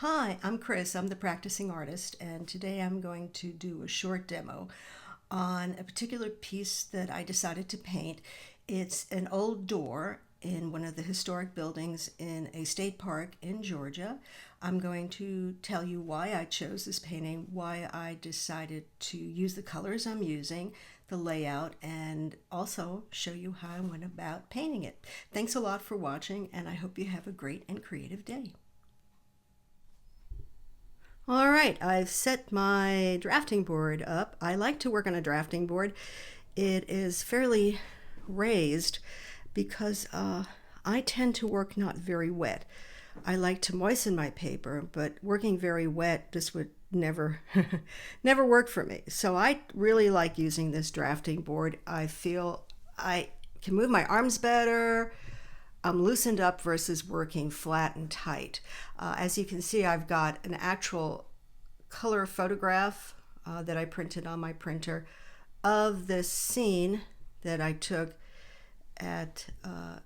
Hi, I'm Chris. I'm the practicing artist, and today I'm going to do a short demo on a particular piece that I decided to paint. It's an old door in one of the historic buildings in a state park in Georgia. I'm going to tell you why I chose this painting, why I decided to use the colors I'm using, the layout, and also show you how I went about painting it. Thanks a lot for watching, and I hope you have a great and creative day. All right, I've set my drafting board up. I like to work on a drafting board. It is fairly raised because I tend to work not very wet. I like to moisten my paper, but working very wet just would never never work for me. So I really like using this drafting board. I feel I can move my arms better. I'm loosened up versus working flat and tight. As you can see, I've got an actual color photograph that I printed on my printer of this scene that I took at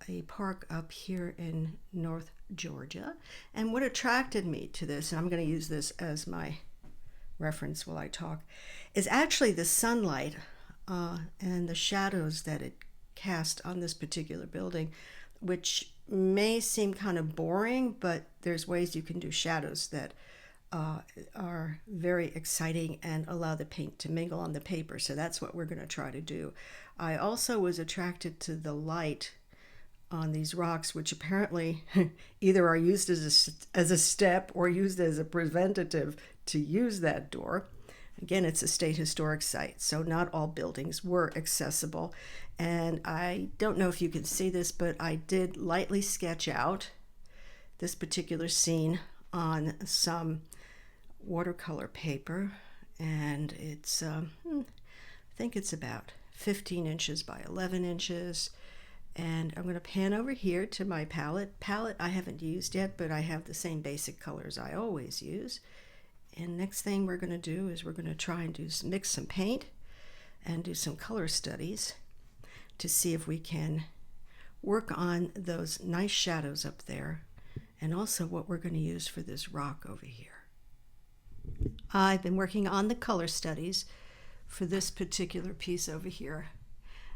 a park up here in North Georgia. And what attracted me to this, and I'm going to use this as my reference while I talk, is actually the sunlight and the shadows that it cast on this particular building, which may seem kind of boring, but there's ways you can do shadows that are very exciting and allow the paint to mingle on the paper. So that's what we're going to try to do. I also was attracted to the light on these rocks, which apparently either are used as a step or used as a preventative to use that door. Again, it's a state historic site, so not all buildings were accessible. And I don't know if you can see this, but I did lightly sketch out this particular scene on some watercolor paper. And it's, I think it's about 15 inches by 11 inches. And I'm going to pan over here to my palette. Palette I haven't used yet, but I have the same basic colors I always use. And next thing we're going to do is we're going to try and mix some paint and do some color studies to see if we can work on those nice shadows up there and also what we're going to use for this rock over here. I've been working on the color studies for this particular piece over here.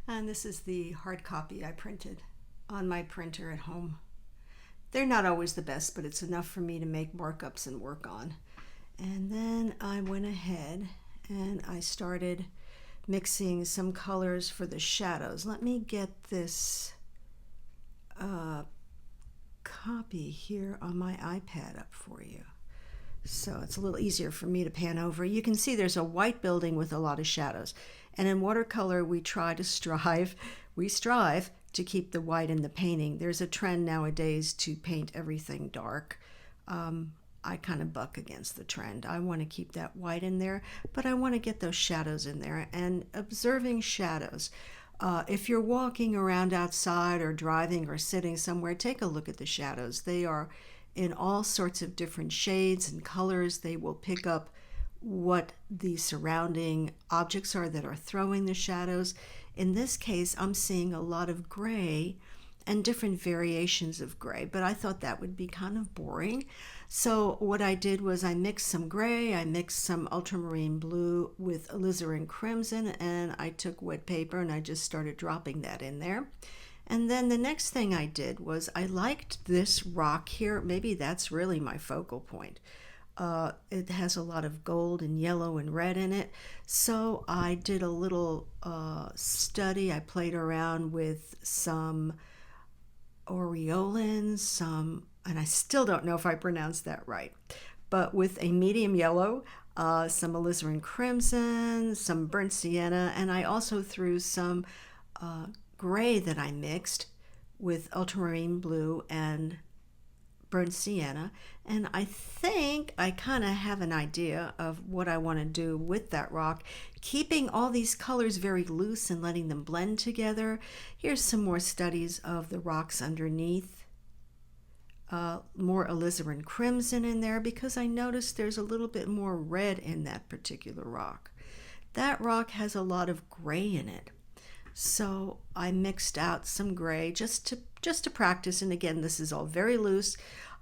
And this is the hard copy I printed on my printer at home. They're not always the best, but it's enough for me to make markups and work on. And then I went ahead and I started mixing some colors for the shadows. Let me get this copy here on my iPad up for you, so it's a little easier for me to pan over. You can see there's a white building with a lot of shadows. And in watercolor, we strive to keep the white in the painting. There's a trend nowadays to paint everything dark. I kind of buck against the trend. I want to keep that white in there, but I want to get those shadows in there. And observing shadows. If you're walking around outside or driving or sitting somewhere, take a look at the shadows. They are in all sorts of different shades and colors. They will pick up what the surrounding objects are that are throwing the shadows. In this case, I'm seeing a lot of gray and different variations of gray, but I thought that would be kind of boring. So what I did was I mixed some gray, I mixed some ultramarine blue with alizarin crimson, and I took wet paper and I just started dropping that in there. And then the next thing I did was I liked this rock here. Maybe that's really my focal point. It has a lot of gold and yellow and red in it. So I did a little study. I played around with some aureolins, and I still don't know if I pronounced that right, but with a medium yellow, some alizarin crimson, some burnt sienna, and I also threw some gray that I mixed with ultramarine blue and burnt sienna. And I think I kind of have an idea of what I want to do with that rock, keeping all these colors very loose and letting them blend together. Here's some more studies of the rocks underneath. More alizarin crimson in there because I noticed there's a little bit more red in that particular rock. That rock has a lot of gray in it. So I mixed out some gray just to practice. And again, this is all very loose.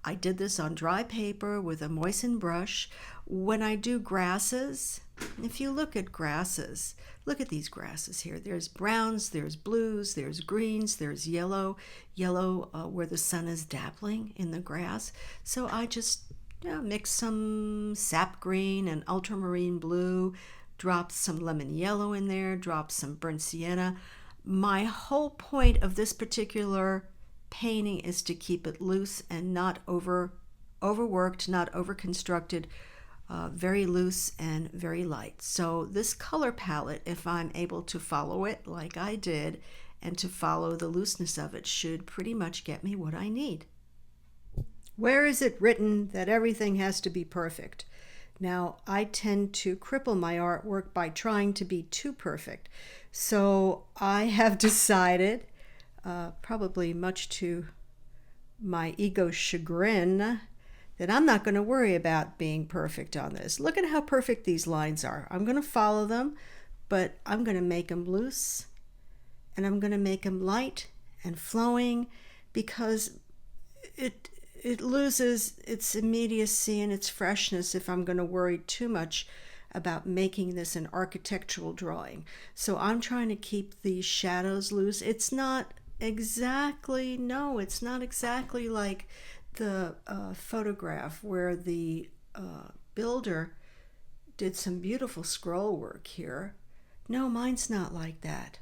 I did this on dry paper with a moistened brush. When I do grasses, if you look at grasses, look at these grasses here. There's browns, there's blues, there's greens, there's yellow, where the sun is dappling in the grass. So I just mix some Sap Green and Ultramarine Blue, drop some lemon yellow in there, drop some burnt sienna. My whole point of this particular painting is to keep it loose and not overworked, not overconstructed, very loose and very light. So this color palette, if I'm able to follow it like I did and to follow the looseness of it, should pretty much get me what I need. Where is it written that everything has to be perfect? Now, I tend to cripple my artwork by trying to be too perfect. So I have decided, probably much to my ego's chagrin, that I'm not going to worry about being perfect on this. Look at how perfect these lines are. I'm going to follow them, but I'm going to make them loose, and I'm going to make them light and flowing, because it loses its immediacy and its freshness if I'm going to worry too much about making this an architectural drawing. So I'm trying to keep these shadows loose. It's not exactly like the photograph where the builder did some beautiful scroll work here. No, mine's not like that.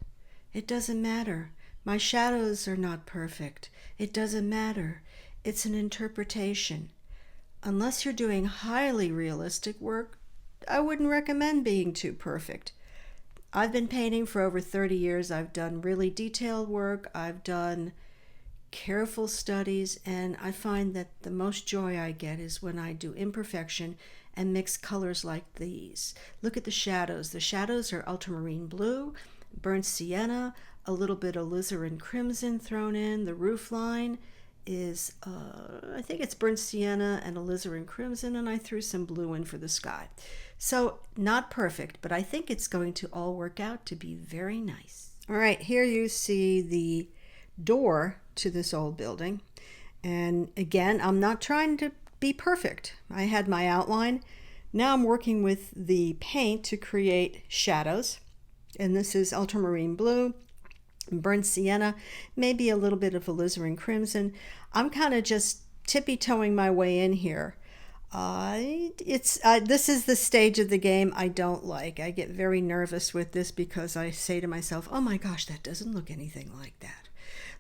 It doesn't matter. My shadows are not perfect. It doesn't matter. It's an interpretation. Unless you're doing highly realistic work, I wouldn't recommend being too perfect. I've been painting for over 30 years. I've done really detailed work. I've done careful studies, and I find that the most joy I get is when I do imperfection and mix colors like these. Look at the shadows. The shadows are ultramarine blue, burnt sienna, a little bit of alizarin crimson thrown in. The roof line is, I think it's burnt sienna and alizarin crimson, and I threw some blue in for the sky. So not perfect, but I think it's going to all work out to be very nice. All right, here you see the door to this old building. And again, I'm not trying to be perfect. I had my outline. Now I'm working with the paint to create shadows. And this is ultramarine blue, burnt sienna, maybe a little bit of alizarin crimson. I'm kind of just tippy-toeing my way in here. This is the stage of the game I don't like. I get very nervous with this because I say to myself, oh my gosh, that doesn't look anything like that.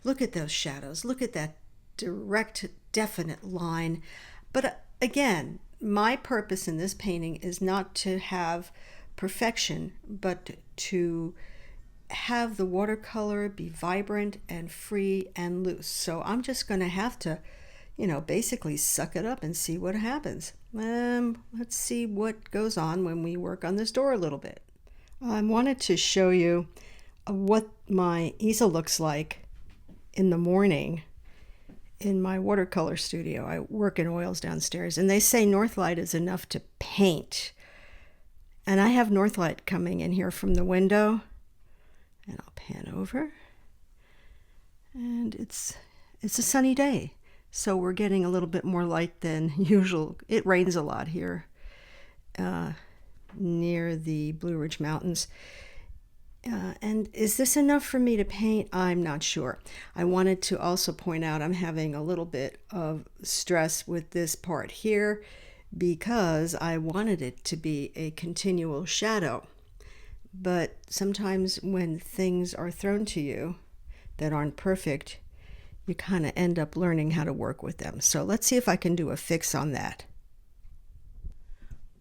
Look at those shadows. Look at that direct, definite line. But again, my purpose in this painting is not to have perfection, but to have the watercolor be vibrant and free and loose. So I'm just going to have to, basically suck it up and see what happens. Let's see what goes on when we work on this door a little bit. I wanted to show you what my easel looks like in the morning in my watercolor studio. I work in oils downstairs, and they say Northlight is enough to paint. And I have Northlight coming in here from the window, and I'll pan over. And it's a sunny day, so we're getting a little bit more light than usual. It rains a lot here near the Blue Ridge Mountains. And is this enough for me to paint? I'm not sure. I wanted to also point out I'm having a little bit of stress with this part here because I wanted it to be a continual shadow. But sometimes when things are thrown to you that aren't perfect, you kind of end up learning how to work with them. So let's see if I can do a fix on that.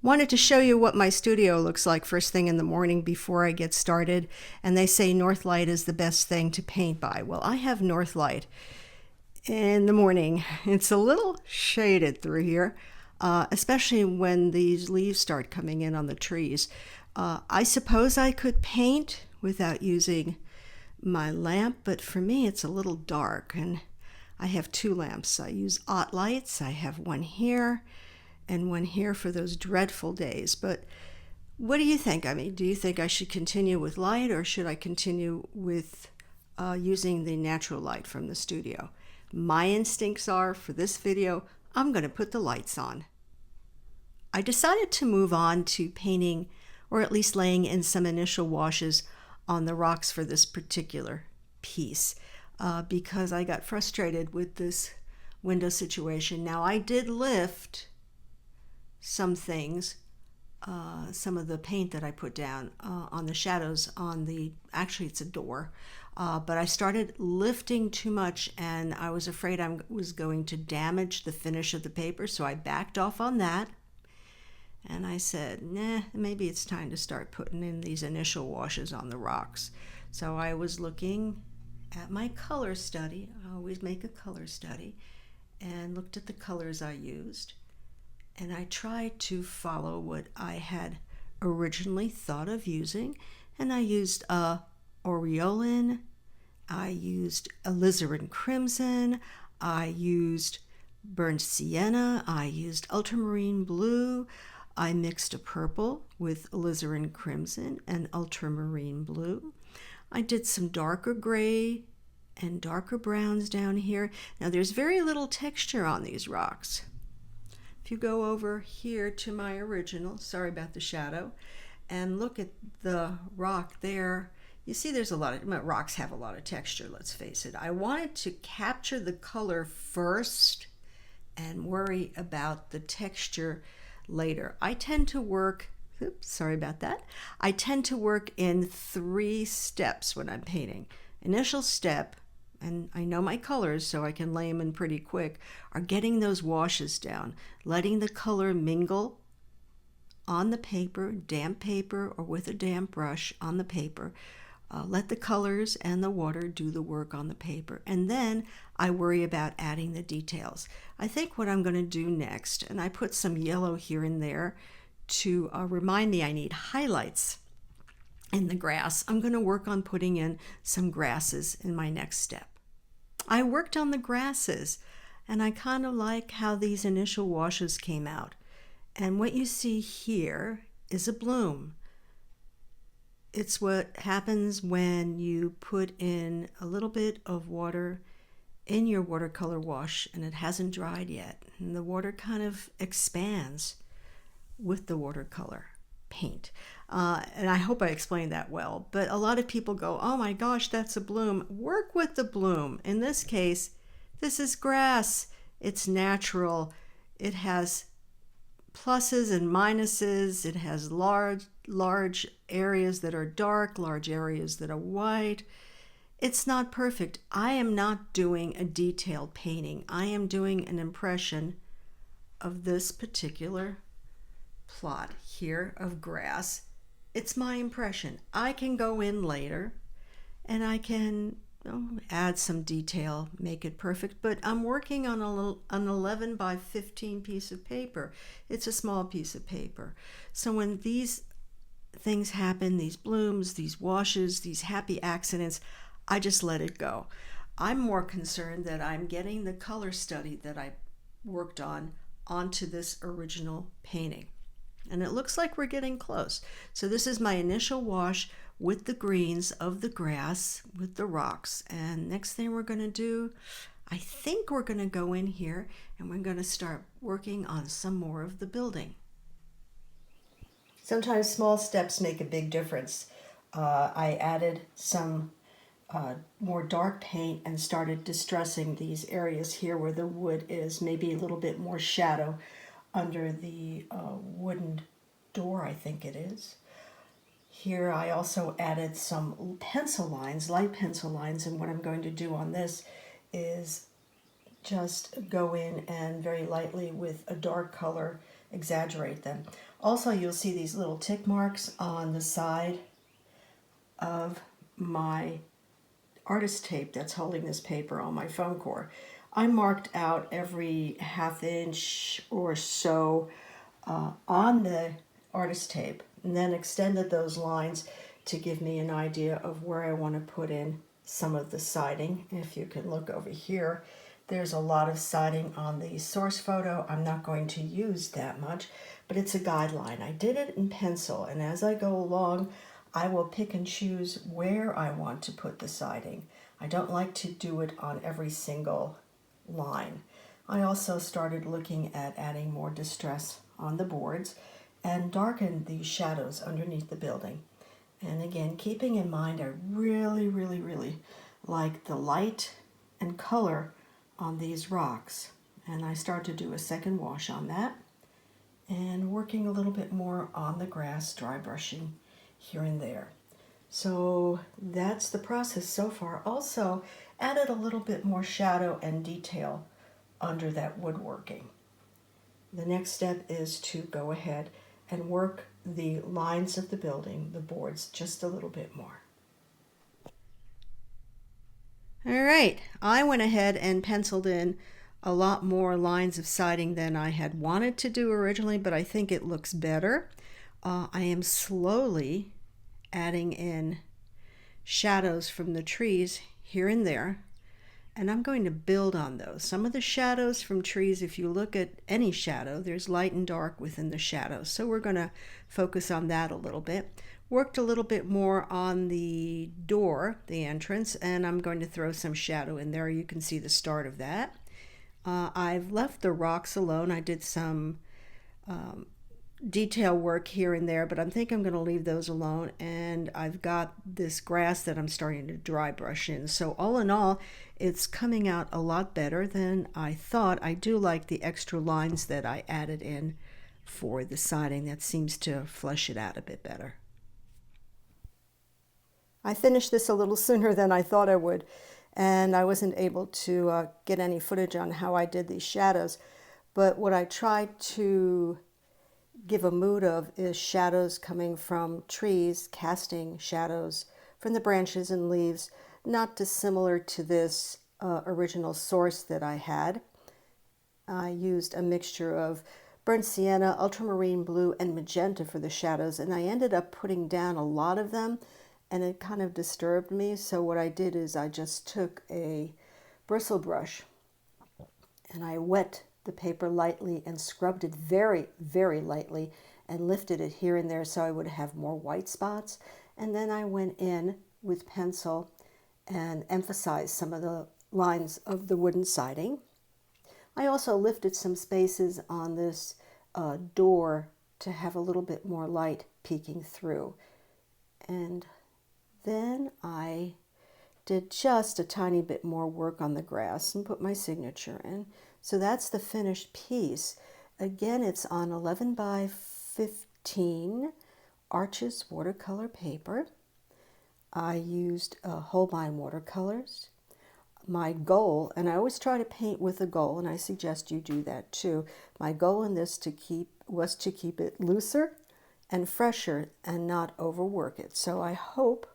Wanted to show you what my studio looks like first thing in the morning before I get started. And they say Northlight is the best thing to paint by. Well, I have Northlight in the morning. It's a little shaded through here, especially when these leaves start coming in on the trees. I suppose I could paint without using my lamp, but for me it's a little dark, and I have two lamps. I use Ott lights. I have one here and one here for those dreadful days. But What do you think? I mean, do you think I should continue with light or should I continue with using the natural light from the studio? My instincts are, for this video, I'm going to put the lights on. I decided to move on to painting, or at least laying in some initial washes on the rocks for this particular piece, because I got frustrated with this window situation. Now, I did lift some things, some of the paint that I put down on the shadows on the, actually it's a door, but I started lifting too much and I was afraid I was going to damage the finish of the paper, so I backed off on that. And I said, nah, maybe it's time to start putting in these initial washes on the rocks. So I was looking at my color study. I always make a color study, and looked at the colors I used. And I tried to follow what I had originally thought of using. And I used Aureolin, I used Alizarin Crimson, I used burnt sienna, I used ultramarine blue, I mixed a purple with alizarin crimson and ultramarine blue. I did some darker gray and darker browns down here. Now there's very little texture on these rocks. If you go over here to my original, sorry about the shadow, and look at the rock there, you see there's a lot of, rocks have a lot of texture, let's face it. I wanted to capture the color first and worry about the texture later. I tend to work, sorry about that. I tend to work in 3 steps when I'm painting. Initial step, and I know my colors so I can lay them in pretty quick, are getting those washes down, letting the color mingle on the paper, damp paper or with a damp brush on the paper. Let the colors and the water do the work on the paper, and then I worry about adding the details. I think what I'm going to do next, and I put some yellow here and there to remind me I need highlights in the grass. I'm going to work on putting in some grasses in my next step. I worked on the grasses, and I kind of like how these initial washes came out. And what you see here is a bloom. It's what happens when you put in a little bit of water in your watercolor wash and it hasn't dried yet. And the water kind of expands with the watercolor paint. And I hope I explained that well. But a lot of people go, oh my gosh, that's a bloom. Work with the bloom. In this case, this is grass. It's natural. It has pluses and minuses. It has large areas that are dark, large areas that are white. It's not perfect. I am not doing a detailed painting. I am doing an impression of this particular plot here of grass. It's my impression. I can go in later and I can add some detail, make it perfect, but I'm working on an 11 by 15 piece of paper. It's a small piece of paper. So when these things happen, these blooms, these washes, these happy accidents, I just let it go. I'm more concerned that I'm getting the color study that I worked on onto this original painting. And it looks like we're getting close. So this is my initial wash with the greens of the grass, with the rocks. And next thing we're going to do, I think we're going to go in here and we're going to start working on some more of the building. Sometimes small steps make a big difference. I added some more dark paint and started distressing these areas here where the wood is, maybe a little bit more shadow under the wooden door, I think it is. Here I also added some pencil lines, light pencil lines, and what I'm going to do on this is just go in and very lightly with a dark color exaggerate them. Also, you'll see these little tick marks on the side of my artist tape that's holding this paper on my foam core. I marked out every ½ inch or so on the artist tape and then extended those lines to give me an idea of where I want to put in some of the siding. If you can look over here, There's a lot of siding on the source photo. I'm not going to use that much, but it's a guideline. I did it in pencil, and as I go along, I will pick and choose where I want to put the siding. I don't like to do it on every single line. I also started looking at adding more distress on the boards and darken the shadows underneath the building. And again, keeping in mind, I really like the light and color on these rocks. And I start to do a second wash on that and working a little bit more on the grass, dry brushing here and there. So that's the process so far. Also added a little bit more shadow and detail under that woodworking. The next step is to go ahead and work the lines of the building, the boards, just a little bit more. All right, I went ahead and penciled in a lot more lines of siding than I had wanted to do originally, but I think it looks better. I am slowly adding in shadows from the trees here and there, and I'm going to build on those. Some of the shadows from trees, if you look at any shadow, there's light and dark within the shadows. So we're going to focus on that a little bit. Worked a little bit more on the door, the entrance, and I'm going to throw some shadow in there. You can see the start of that. I've left the rocks alone. I did some detail work here and there, but I think I'm going to leave those alone. And I've got this grass that I'm starting to dry brush in. So all in all, it's coming out a lot better than I thought. I do like the extra lines that I added in for the siding. That seems to flesh it out a bit better. I finished this a little sooner than I thought I would, and I wasn't able to get any footage on how I did these shadows. But what I tried to give a mood of is shadows coming from trees, casting shadows from the branches and leaves, not dissimilar to this original source that I had. I used a mixture of burnt sienna, ultramarine blue, and magenta for the shadows, and I ended up putting down a lot of them, and it kind of disturbed me. So what I did is I just took a bristle brush and I wet the paper lightly and scrubbed it very lightly and lifted it here and there so I would have more white spots. And then I went in with pencil and emphasized some of the lines of the wooden siding. I also lifted some spaces on this door to have a little bit more light peeking through. And then I did just a tiny bit more work on the grass and put my signature in. So that's the finished piece. Again, it's on 11 by 15 Arches watercolor paper. I used Holbein watercolors. My goal, and I always try to paint with a goal, and I suggest you do that too. My goal in this was to keep it looser and fresher and not overwork it. So I hope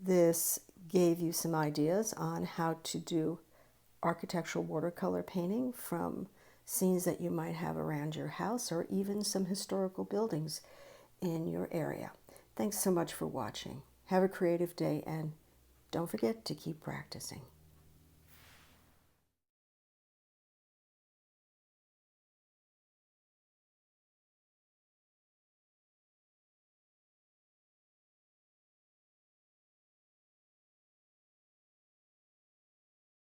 this gave you some ideas on how to do architectural watercolor painting from scenes that you might have around your house or even some historical buildings in your area. Thanks so much for watching. Have a creative day and don't forget to keep practicing.